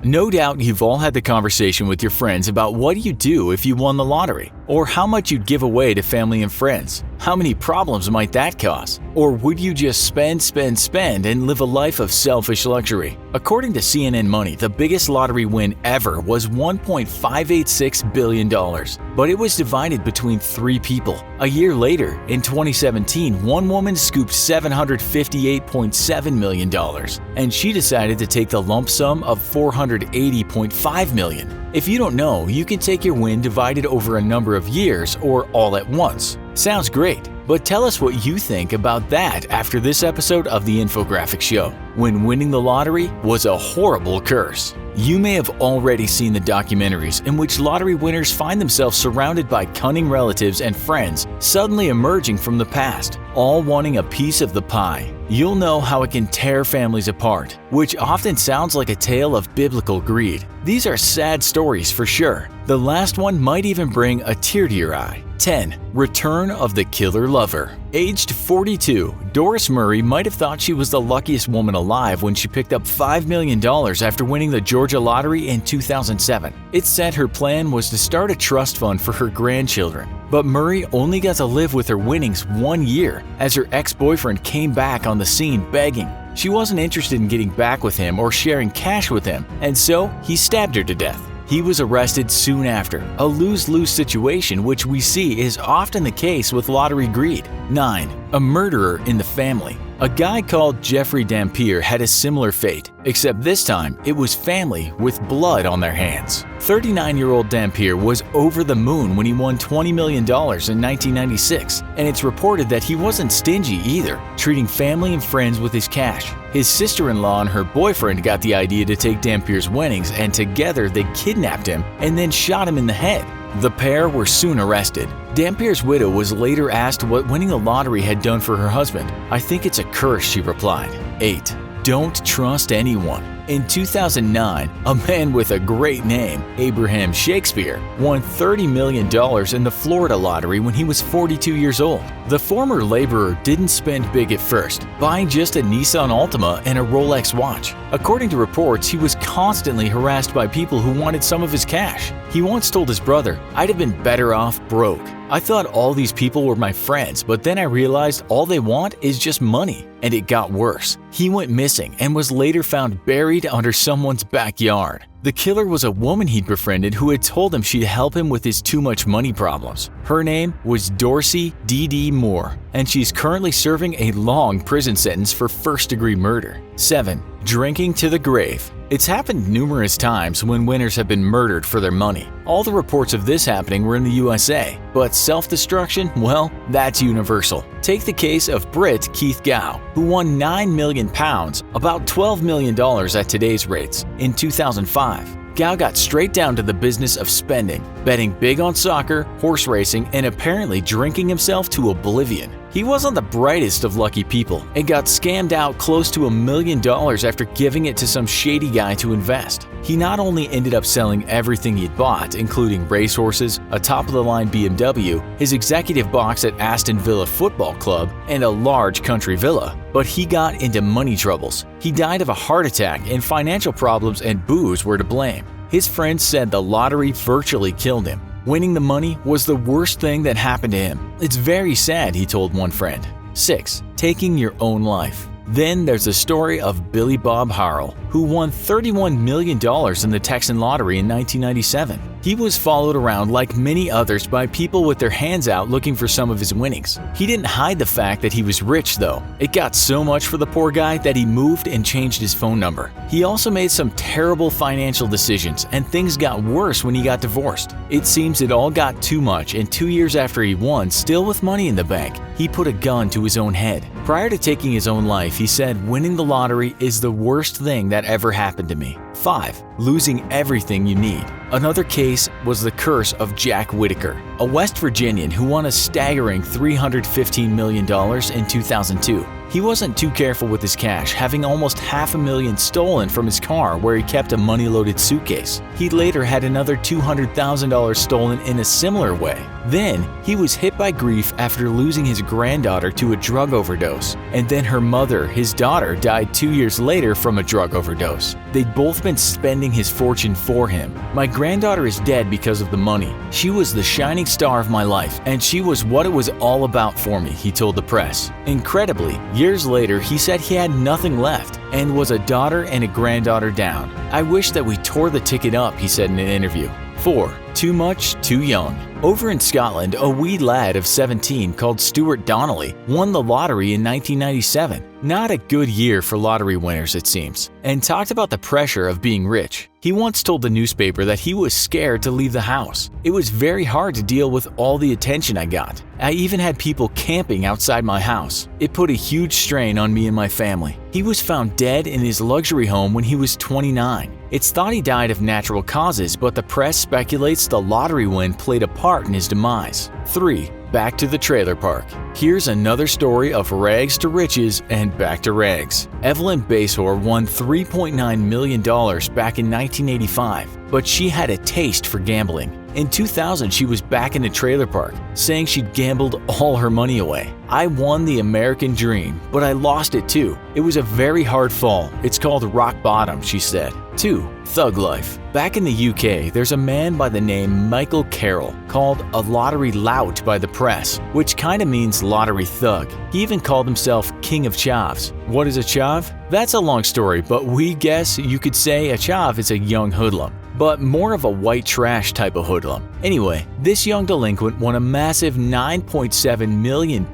No doubt you've all had the conversation with your friends about what you do if you won the lottery, or how much you'd give away to family and friends. How many problems might that cause? Or would you just spend and live a life of selfish luxury? According to CNN Money, the biggest lottery win ever was $1.586 billion, but it was divided between 3 people. A year later, in 2017, one woman scooped $758.7 million, and she decided to take the lump sum of $480.5 million. If you don't know, you can take your win divided over a number of years or all at once. Sounds great, but tell us what you think about that after this episode of the Infographic Show, when winning the lottery was a horrible curse. You may have already seen the documentaries in which lottery winners find themselves surrounded by cunning relatives and friends suddenly emerging from the past, all wanting a piece of the pie. You'll know how it can tear families apart, which often sounds like a tale of biblical greed. These are sad stories for sure. The last one might even bring a tear to your eye. 10. Return of the Killer Lover. Aged 42, Doris Murray might have thought she was the luckiest woman alive when she picked up $5 million after winning the Georgia lottery in 2007. It said her plan was to start a trust fund for her grandchildren. But Murray only got to live with her winnings 1 year as her ex-boyfriend came back on the scene begging. She wasn't interested in getting back with him or sharing cash with him, and so he stabbed her to death. He was arrested soon after, a lose-lose situation which we see is often the case with lottery greed. 9. A murderer in the family. A guy called Jeffrey Dampier had a similar fate, except this time it was family with blood on their hands. 39-year-old Dampier was over the moon when he won $20 million in 1996, and it's reported that he wasn't stingy either, treating family and friends with his cash. His sister-in-law and her boyfriend got the idea to take Dampier's winnings, and together they kidnapped him and then shot him in the head. The pair were soon arrested. Dampier's widow was later asked what winning the lottery had done for her husband. "I think it's a curse," she replied. 8. Don't trust anyone. In 2009, a man with a great name, Abraham Shakespeare, won $30 million in the Florida lottery when he was 42 years old. The former laborer didn't spend big at first, buying just a Nissan Altima and a Rolex watch. According to reports, he was constantly harassed by people who wanted some of his cash. He once told his brother, "I'd have been better off broke. I thought all these people were my friends, but then I realized all they want is just money." And it got worse. He went missing and was later found buried under someone's backyard. The killer was a woman he'd befriended who had told him she'd help him with his too much money problems. Her name was Dorsey D.D. Moore, and she's currently serving a long prison sentence for first-degree murder. 7. Drinking to the grave. It's happened numerous times when winners have been murdered for their money. All the reports of this happening were in the USA, but self-destruction, well, that's universal. Take the case of Brit Keith Gow, who won £9 million, about $12 million at today's rates, in 2005. Gow got straight down to the business of spending, betting big on soccer, horse racing, and apparently drinking himself to oblivion. He wasn't the brightest of lucky people and got scammed out close to $1 million after giving it to some shady guy to invest. He not only ended up selling everything he'd bought, including racehorses, a top-of-the-line BMW, his executive box at Aston Villa Football Club, and a large country villa, but he got into money troubles. He died of a heart attack, and financial problems and booze were to blame. His friends said the lottery virtually killed him. Winning the money was the worst thing that happened to him. "It's very sad," he told one friend. 6. Taking your own life. Then there's the story of Billy Bob Harrell, who won $31 million in the Texan lottery in 1997. He was followed around like many others by people with their hands out looking for some of his winnings. He didn't hide the fact that he was rich though. It got so much for the poor guy that he moved and changed his phone number. He also made some terrible financial decisions, and things got worse when he got divorced. It seems it all got too much, and 2 years after he won, still with money in the bank, he put a gun to his own head. Prior to taking his own life, he said, "Winning the lottery is the worst thing that ever happened to me." 5. Losing everything you need. Another case was the curse of Jack Whitaker, a West Virginian who won a staggering $315 million in 2002. He wasn't too careful with his cash, having almost $500,000 stolen from his car where he kept a money-loaded suitcase. He later had another $200,000 stolen in a similar way. Then, he was hit by grief after losing his granddaughter to a drug overdose, and then her mother, his daughter, died 2 years later from a drug overdose. They'd both been spending his fortune for him. My granddaughter is dead because of the money. She was the shining star of my life, and she was what it was all about for me, he told the press. Incredibly, years later, he said he had nothing left and was a daughter and a granddaughter down. I wish that we tore the ticket up, he said in an interview. 4. Too much, too young. Over in Scotland, a wee lad of 17 called Stuart Donnelly won the lottery in 1997. Not a good year for lottery winners, it seems, and talked about the pressure of being rich. He once told the newspaper that he was scared to leave the house. It was very hard to deal with all the attention I got. I even had people camping outside my house. It put a huge strain on me and my family. He was found dead in his luxury home when he was 29. It's thought he died of natural causes, but the press speculates the lottery win played a part in his demise. 3. Back to the trailer park. Here's another story of rags to riches and back to rags. Evelyn Basehor won $3.9 million back in 1985, but she had a taste for gambling. In 2000, she was back in a trailer park, saying she'd gambled all her money away. I won the American dream, but I lost it too. It was a very hard fall. It's called rock bottom, she said. 2. Thug life. Back in the UK, there's a man by the name Michael Carroll, called a lottery lout by the press, which kinda means lottery thug. He even called himself King of Chavs. What is a chav? That's a long story, but we guess you could say a chav is a young hoodlum, but more of a white trash type of hoodlum. Anyway, this young delinquent won a massive £9.7 million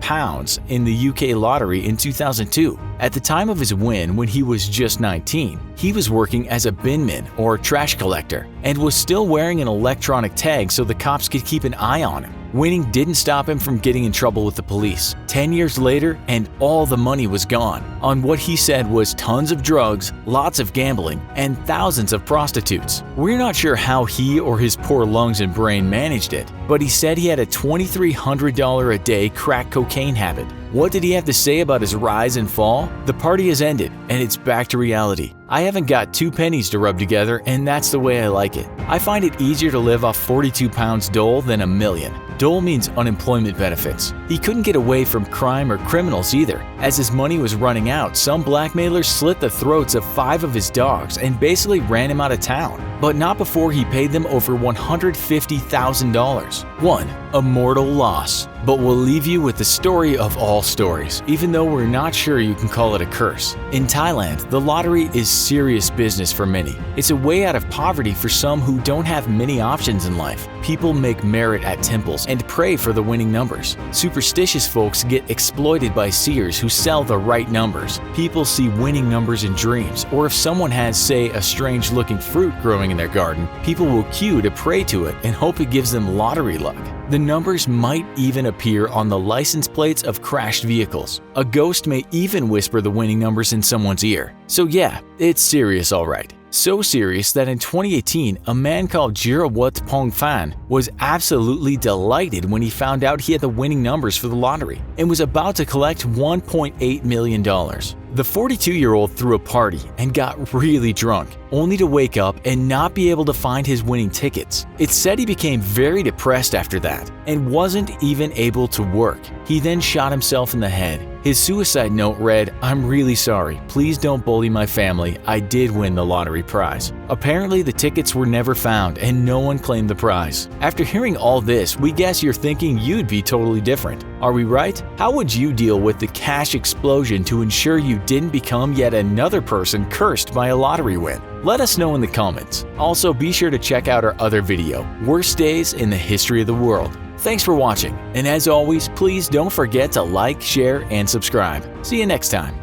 in the UK lottery in 2002. At the time of his win, when he was just 19, he was working as a binman or trash collector and was still wearing an electronic tag so the cops could keep an eye on him. Winning didn't stop him from getting in trouble with the police. 10 years later, and all the money was gone on what he said was tons of drugs, lots of gambling, and thousands of prostitutes. We're not sure how he or his poor lungs and brain managed it, but he said he had a $2,300 a day crack cocaine habit. What did he have to say about his rise and fall? The party has ended, and it's back to reality. I haven't got 2 pennies to rub together, and that's the way I like it. I find it easier to live off 42 pounds dole than a million. Dole means unemployment benefits. He couldn't get away from crime or criminals either. As his money was running out, some blackmailers slit the throats of 5 of his dogs and basically ran him out of town. But not before he paid them over $150,000. 1. A mortal loss. But we'll leave you with the story of all stories, even though we're not sure you can call it a curse. In Thailand, the lottery is serious business for many. It's a way out of poverty for some who don't have many options in life. People make merit at temples and pray for the winning numbers. Superstitious folks get exploited by seers who sell the right numbers. People see winning numbers in dreams, or if someone has, say, a strange-looking fruit growing in their garden, people will queue to pray to it and hope it gives them lottery luck. The numbers might even appear on the license plates of crashed vehicles. A ghost may even whisper the winning numbers in someone's ear. So yeah, it's serious all right. So serious that in 2018, a man called Jirawat Pongfan was absolutely delighted when he found out he had the winning numbers for the lottery and was about to collect $1.8 million. The 42-year-old threw a party and got really drunk, only to wake up and not be able to find his winning tickets. It's said he became very depressed after that and wasn't even able to work. He then shot himself in the head. His suicide note read, "I'm really sorry. Please don't bully my family. I did win the lottery prize." Apparently, the tickets were never found and no one claimed the prize. After hearing all this, we guess you're thinking you'd be totally different. Are we right? How would you deal with the cash explosion to ensure you didn't become yet another person cursed by a lottery win? Let us know in the comments. Also, be sure to check out our other video, Worst Days in the History of the World. Thanks for watching, and as always, please don't forget to like, share, and subscribe. See you next time.